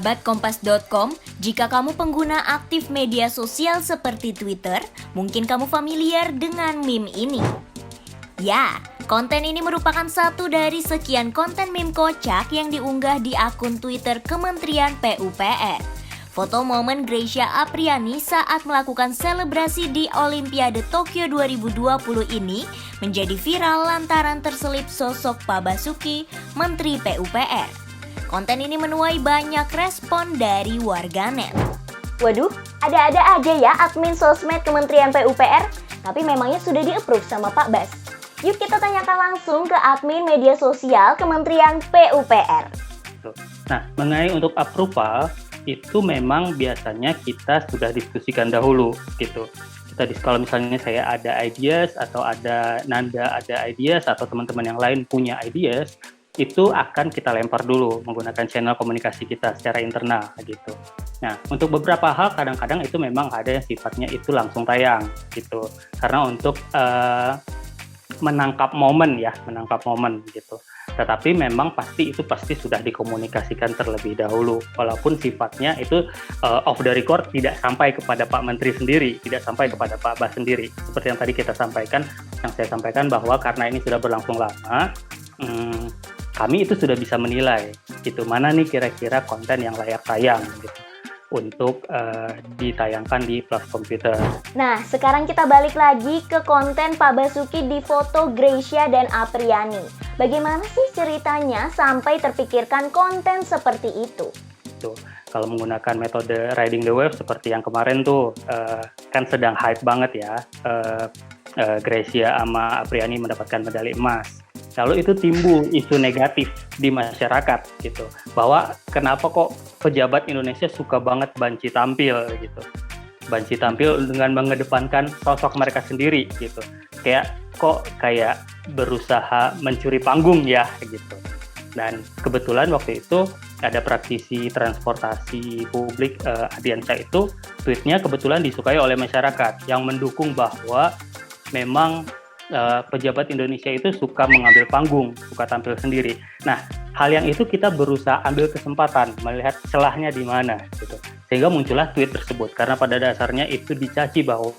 sahabat kompas.com, jika kamu pengguna aktif media sosial seperti Twitter, mungkin kamu familiar dengan meme ini. Ya, konten ini merupakan satu dari sekian konten meme kocak yang diunggah di akun Twitter Kementerian PUPR. Foto momen Grecia Apriani saat melakukan selebrasi di Olimpiade Tokyo 2020 ini menjadi viral lantaran terselip sosok Pak Basuki, Menteri PUPR. Konten ini menuai banyak respon dari warganet. Waduh, ada-ada aja ya admin sosmed Kementerian PUPR, tapi memangnya sudah di-approve sama Pak Bas? Yuk kita tanyakan langsung ke admin media sosial Kementerian PUPR. Nah, mengenai untuk approval, itu memang biasanya kita sudah diskusikan dahulu gitu. Kalau misalnya saya ada ideas atau ada Nanda ada ideas atau teman-teman yang lain punya ideas, itu akan kita lempar dulu menggunakan channel komunikasi kita secara internal gitu. Nah, untuk beberapa hal kadang-kadang itu memang ada yang sifatnya itu langsung tayang gitu. Karena untuk menangkap momen gitu. Tetapi memang pasti sudah dikomunikasikan terlebih dahulu. Walaupun sifatnya itu off the record tidak sampai kepada Pak Menteri sendiri, tidak sampai kepada Pak Bas sendiri. Seperti yang tadi saya sampaikan bahwa karena ini sudah berlangsung lama, kami itu sudah bisa menilai gitu mana nih kira-kira konten yang layak tayang gitu untuk ditayangkan di platform Twitter. Nah, sekarang kita balik lagi ke konten Pak Basuki di foto Grecia dan Apriani. Bagaimana sih ceritanya sampai terpikirkan konten seperti itu? Tuh, kalau menggunakan metode riding the wave seperti yang kemarin tuh kan sedang hype banget ya, Grecia sama Apriani mendapatkan medali emas. Lalu itu timbul isu negatif di masyarakat gitu, bahwa kenapa kok pejabat Indonesia suka banget banci tampil gitu, banci tampil dengan mengedepankan sosok mereka sendiri gitu, kayak berusaha mencuri panggung ya gitu. Dan kebetulan waktu itu ada praktisi transportasi publik Adiansyah itu tweetnya kebetulan disukai oleh masyarakat yang mendukung bahwa memang pejabat Indonesia itu suka mengambil panggung, suka tampil sendiri. Nah, hal yang itu kita berusaha ambil kesempatan, melihat celahnya di mana, gitu. Sehingga muncullah tweet tersebut. Karena pada dasarnya itu dicaci bahwa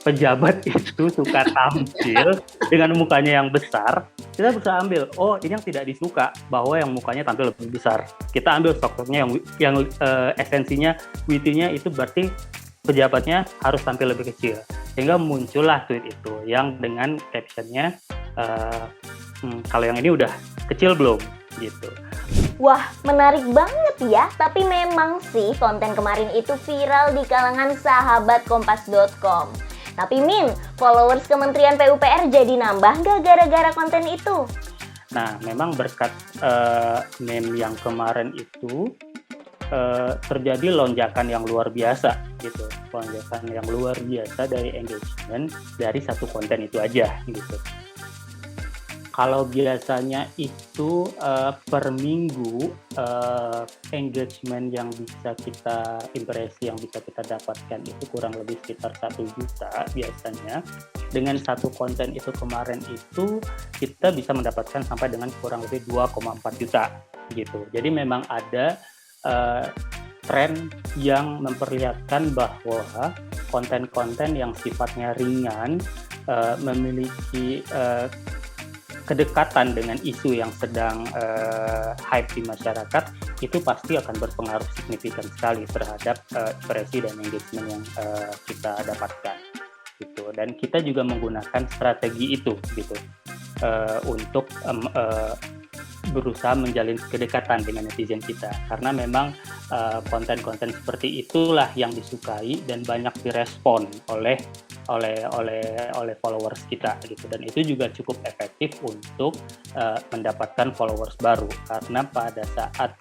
pejabat itu suka tampil dengan mukanya yang besar. Kita berusaha ambil, ini yang tidak disuka, bahwa yang mukanya tampil lebih besar. Kita ambil faktornya yang esensinya, witty-nya itu berarti pejabatnya harus tampil lebih kecil. Sehingga muncullah tweet itu yang dengan captionnya kalau yang ini udah kecil belum gitu. Wah, menarik banget ya. Tapi memang sih konten kemarin itu viral di kalangan sahabat kompas.com. Tapi Min, followers Kementerian PUPR jadi nambah nggak gara-gara konten itu? Nah, memang berkat meme yang kemarin itu terjadi lonjakan yang luar biasa gitu, lonjakan yang luar biasa dari engagement dari satu konten itu aja gitu. Kalau biasanya itu per minggu engagement yang bisa kita impresi yang bisa kita dapatkan itu kurang lebih sekitar 1 juta biasanya. Dengan satu konten itu kemarin itu kita bisa mendapatkan sampai dengan kurang lebih 2,4 juta gitu. Jadi memang ada tren yang memperlihatkan bahwa konten-konten yang sifatnya ringan memiliki kedekatan dengan isu yang sedang hype di masyarakat, itu pasti akan berpengaruh signifikan sekali terhadap ekspresi dan engagement yang kita dapatkan gitu. Dan kita juga menggunakan strategi itu gitu untuk berusaha menjalin kedekatan dengan netizen kita, karena memang konten-konten seperti itulah yang disukai dan banyak direspon oleh followers kita gitu. Dan itu juga cukup efektif untuk mendapatkan followers baru, karena pada saat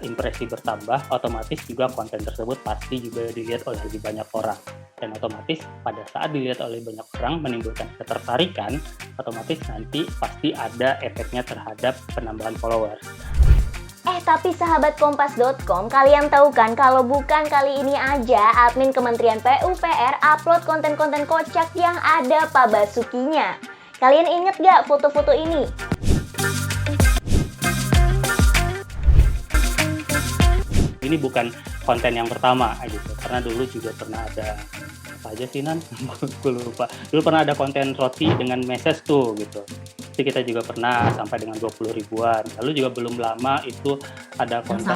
impresi bertambah, otomatis juga konten tersebut pasti juga dilihat oleh lebih banyak orang, dan otomatis pada saat dilihat oleh banyak orang menimbulkan ketertarikan, otomatis nanti pasti ada efeknya terhadap penambahan followers. Tapi sahabat kompas.com, kalian tahu kan kalau bukan kali ini aja admin Kementerian PUPR upload konten-konten kocak yang ada Pak Basukinya. Kalian inget gak foto-foto ini? ini bukan konten yang pertama gitu, karena dulu juga pernah ada apa aja sih Nan? Gue lupa. Dulu pernah ada konten roti dengan meses tuh gitu. Jadi kita juga pernah sampai dengan 20 ribuan. Lalu juga belum lama itu ada konten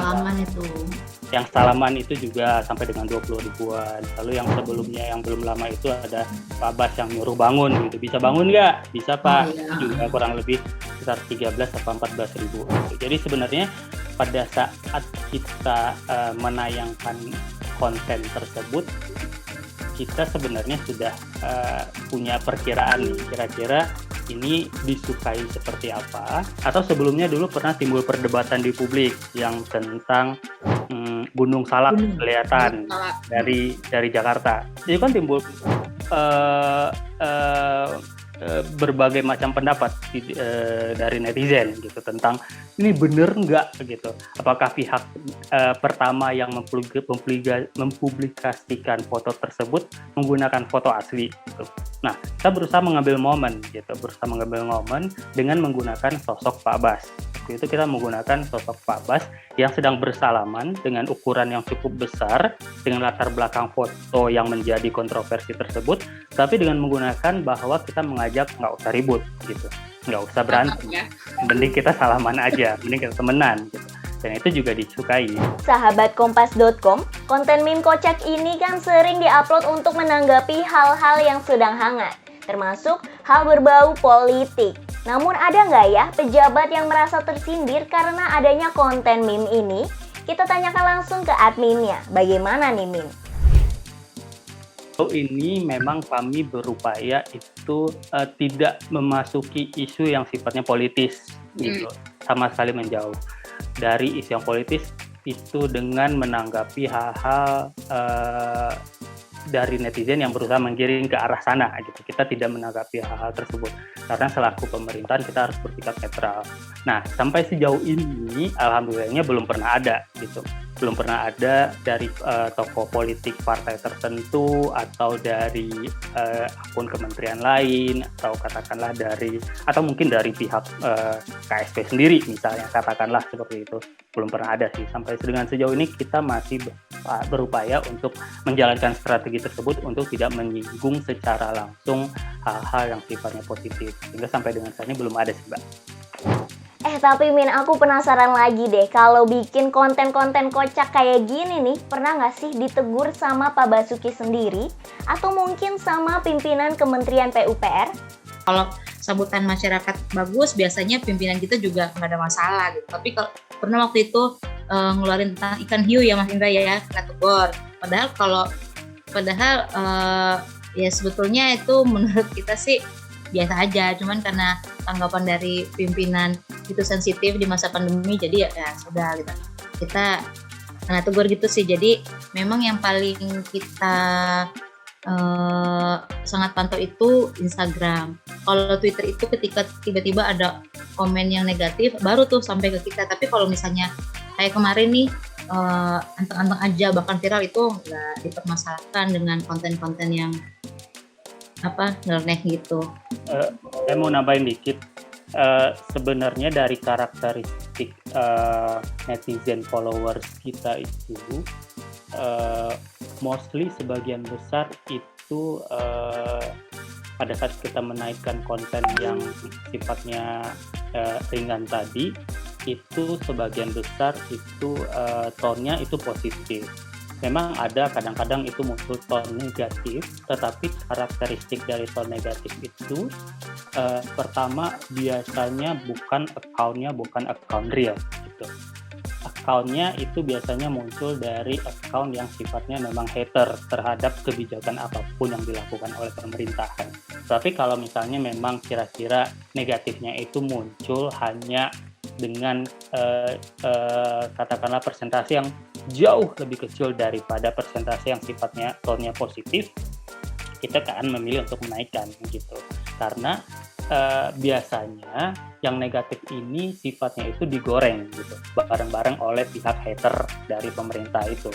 yang salaman itu juga sampai dengan 20 ribuan. Lalu yang sebelumnya yang belum lama itu ada Pak Bas yang nyuruh bangun gitu. Bisa bangun nggak? Bisa Pak. Itu juga kurang lebih sekitar 13 atau 14 ribu. Jadi sebenarnya pada saat kita menayangkan konten tersebut, kita sebenarnya sudah punya perkiraan nih, kira-kira ini disukai seperti apa. Atau sebelumnya dulu pernah timbul perdebatan di publik yang tentang Gunung Salak kelihatan dari Jakarta. Jadi kan timbul berbagai macam pendapat dari netizen gitu tentang ini bener nggak gitu, apakah pihak pertama yang mempublikasikan foto tersebut menggunakan foto asli gitu. Nah, kita berusaha mengambil momen dengan menggunakan sosok Pak Bas. Waktu itu kita menggunakan sosok Pak Bas yang sedang bersalaman dengan ukuran yang cukup besar, dengan latar belakang foto yang menjadi kontroversi tersebut, tapi dengan menggunakan bahwa kita mengajak nggak usah ribut gitu, nggak usah berantem, mending kita salaman aja, mending kita temenan gitu. Dan itu juga disukai. Sahabat Kompas.com, konten meme kocak ini kan sering diupload untuk menanggapi hal-hal yang sedang hangat, termasuk hal berbau politik. Namun ada nggak ya pejabat yang merasa tersindir karena adanya konten meme ini? Kita tanyakan langsung ke adminnya, bagaimana nih Min? Ini memang kami berupaya itu tidak memasuki isu yang sifatnya politis gitu, sama sekali menjauh dari isu yang politis itu dengan menanggapi hal-hal dari netizen yang berusaha menggiring ke arah sana gitu. Kita tidak menanggapi hal-hal tersebut karena selaku pemerintahan kita harus bersikap netral. Nah, sampai sejauh ini alhamdulillahnya belum pernah ada gitu. Belum pernah ada dari tokoh politik partai tertentu atau dari akun kementerian lain atau katakanlah atau mungkin dari pihak KSP sendiri misalnya, katakanlah seperti itu. Belum pernah ada sih. Sampai dengan sejauh ini kita masih berupaya untuk menjalankan strategi tersebut untuk tidak menyinggung secara langsung hal-hal yang sifatnya positif. Sehingga sampai dengan saat ini belum ada sih, Mbak. Tapi Min, aku penasaran lagi deh, kalau bikin konten-konten kocak kayak gini nih, pernah nggak sih ditegur sama Pak Basuki sendiri? Atau mungkin sama pimpinan Kementerian PUPR? Kalau sambutan masyarakat bagus, biasanya pimpinan kita juga nggak ada masalah gitu. Tapi kalau pernah waktu itu ngeluarin tentang ikan hiu ya Mas Indra ya, kena tegur. Padahal ya sebetulnya itu menurut kita sih biasa aja, cuman karena tanggapan dari pimpinan itu sensitif di masa pandemi, jadi ya sudah gitu. Kita kena tegur gitu sih. Jadi memang yang paling kita sangat pantau itu Instagram. Kalau Twitter itu ketika tiba-tiba ada komen yang negatif baru tuh sampai ke kita. Tapi kalau misalnya kayak kemarin nih anteng-anteng aja bahkan viral, itu nggak dipermasalahkan dengan konten-konten yang nyeleneh gitu. Saya mau nambahin dikit. Sebenarnya dari karakteristik netizen followers kita itu mostly sebagian besar itu pada saat kita menaikkan konten yang sifatnya ringan tadi, itu sebagian besar itu tone-nya itu positif. Memang ada kadang-kadang itu muncul tone negatif, tetapi karakteristik dari tone negatif itu pertama biasanya bukan account real gitu. Account-nya itu biasanya muncul dari account yang sifatnya memang hater terhadap kebijakan apapun yang dilakukan oleh pemerintahan. Tapi kalau misalnya memang kira-kira negatifnya itu muncul hanya dengan katakanlah persentase yang jauh lebih kecil daripada persentase yang sifatnya tone-nya positif, kita akan memilih untuk menaikkan gitu. Karena biasanya yang negatif ini sifatnya itu digoreng gitu bareng-bareng oleh pihak hater dari pemerintah itu.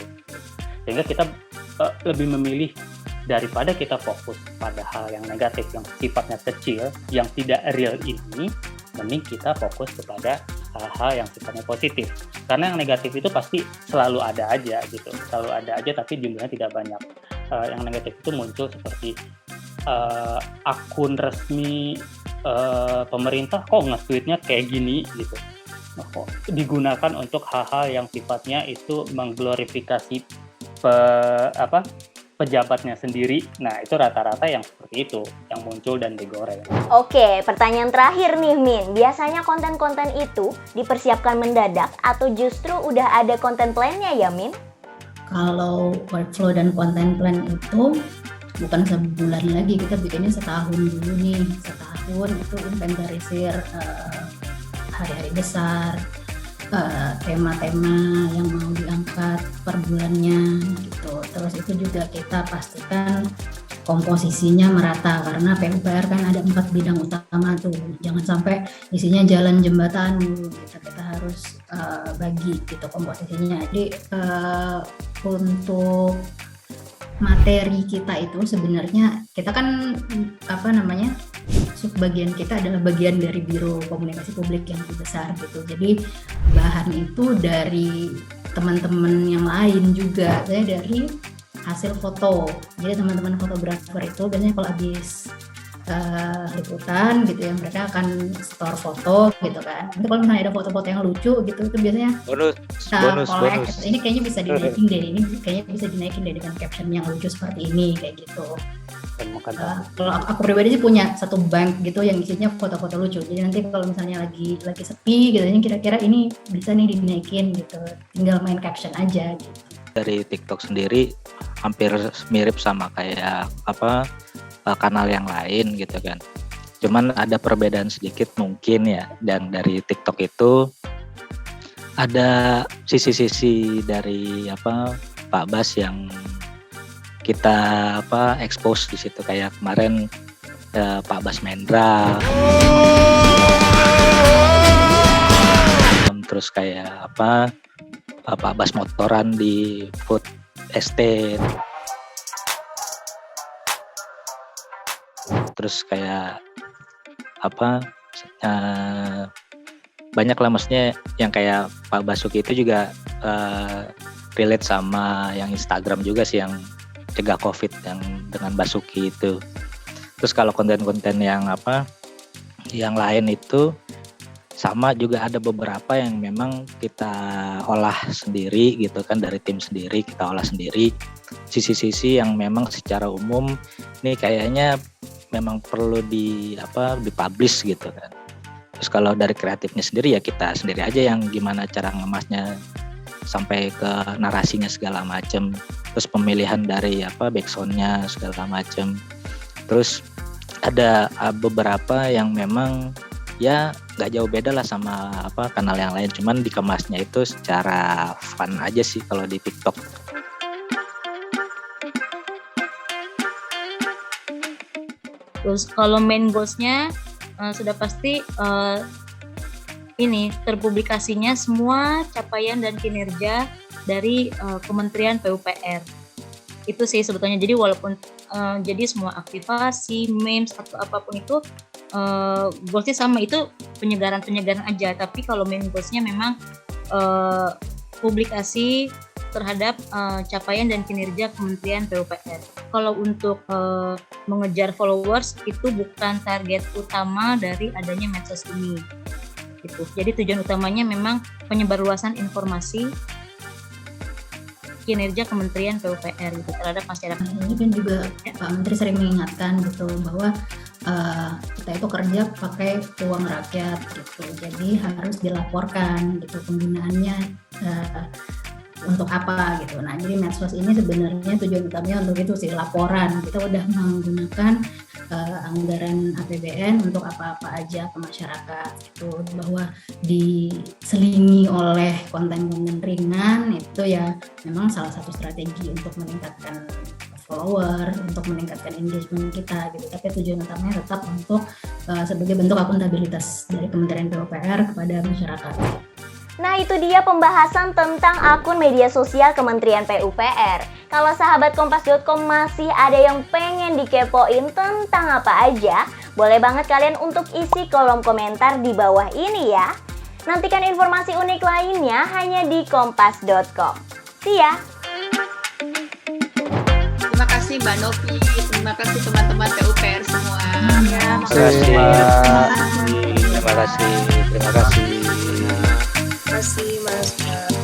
Sehingga kita lebih memilih daripada kita fokus pada hal yang negatif yang sifatnya kecil, yang tidak real ini, mending kita fokus kepada hal-hal yang sifatnya positif. Karena yang negatif itu pasti selalu ada aja gitu, selalu ada aja tapi jumlahnya tidak banyak. Yang negatif itu muncul seperti akun resmi pemerintah kok nge-tweetnya kayak gini gitu. Kok digunakan untuk hal-hal yang sifatnya itu mengglorifikasi pejabatnya sendiri. Nah, itu rata-rata yang seperti itu yang muncul dan digoreng. Oke, pertanyaan terakhir nih Min. Biasanya konten-konten itu dipersiapkan mendadak atau justru udah ada konten plan-nya ya Min? Kalau workflow dan content plan itu bukan sebulan lagi, kita bikinnya setahun dulu nih. Setahun itu inventarisir hari-hari besar, tema-tema yang mau diangkat per bulannya gitu. Terus itu juga kita pastikan komposisinya merata karena PUPR kan ada 4 bidang utama tuh. Jangan sampai isinya jalan jembatan, kita harus bagi gitu komposisinya. Jadi untuk materi kita itu sebenarnya kita kan subbagian kita adalah bagian dari Biro Komunikasi Publik yang lebih besar gitu. Jadi bahan itu dari teman-teman yang lain juga, saya dari hasil foto. Jadi teman-teman fotografer itu biasanya kalau habis liputan gitu ya, mereka akan store foto gitu kan. Nanti kalau misalnya ada foto-foto yang lucu gitu, itu biasanya bonus. Ini kayaknya bisa dinaikin deh, dengan caption yang lucu seperti ini kayak gitu. Kalau aku pribadi sih punya satu bank gitu yang isinya foto-foto lucu. Jadi nanti kalau misalnya lagi sepi gitu, ini kira-kira ini bisa nih dinaikin gitu. Tinggal main caption aja gitu. Dari TikTok sendiri hampir mirip sama kayak kanal yang lain gitu kan. Cuman ada perbedaan sedikit mungkin ya. Dan dari TikTok itu ada sisi-sisi dari Pak Bas yang kita expose di situ, kayak kemarin Pak Bas Mendra, terus kayak Pak Bas motoran di food estate, terus kayak banyak lah, maksudnya yang kayak Pak Basuki itu juga relate sama yang Instagram juga sih, yang cegah COVID yang dengan Basuki itu. Terus kalau konten-konten yang yang lain itu sama juga, ada beberapa yang memang kita olah sendiri gitu kan, dari tim sendiri kita olah sendiri. Sisi-sisi yang memang secara umum ini kayaknya memang perlu dipublish gitu kan. Terus kalau dari kreatifnya sendiri ya kita sendiri aja yang gimana cara ngemasnya sampai ke narasinya segala macam. Terus pemilihan dari backsoundnya segala macam. Terus ada beberapa yang memang ya nggak jauh beda lah sama kanal yang lain, cuman dikemasnya itu secara fun aja sih kalau di TikTok. Terus kalau main goals-nya sudah pasti ini terpublikasinya semua capaian dan kinerja dari Kementerian PUPR. Itu sih sebetulnya. Jadi walaupun jadi semua aktivasi, memes atau apapun itu goalsnya sama, itu penyegaran aja. Tapi kalau main goalsnya memang publikasi terhadap capaian dan kinerja Kementerian PUPR. Kalau untuk mengejar followers itu bukan target utama dari adanya medsos ini. Gitu. Jadi tujuan utamanya memang penyebarluasan informasi kinerja Kementerian PUPR gitu terhadap masyarakat. Ini kan juga Pak Menteri sering mengingatkan gitu bahwa kita itu kerja pakai uang rakyat gitu, jadi harus dilaporkan gitu penggunaannya untuk apa gitu. Nah, jadi medsos ini sebenarnya tujuan utamanya untuk itu sih, laporan. Kita udah menggunakan anggaran APBN untuk apa-apa aja ke masyarakat gitu, bahwa diselingi oleh konten-konten ringan itu ya memang salah satu strategi untuk meningkatkan follower, untuk meningkatkan engagement kita gitu. Tapi tujuan utamanya tetap untuk sebagai bentuk akuntabilitas dari Kementerian PUPR kepada masyarakat. Nah, itu dia pembahasan tentang akun media sosial Kementerian PUPR. Kalau sahabat kompas.com masih ada yang pengen dikepoin tentang apa aja, boleh banget kalian untuk isi kolom komentar di bawah ini ya. Nantikan informasi unik lainnya hanya di kompas.com. See ya! Terima kasih Mbak Novi, terima kasih teman-teman PUPR semua. Terima kasih, Mbak. Terima kasih. Terima kasih Mas.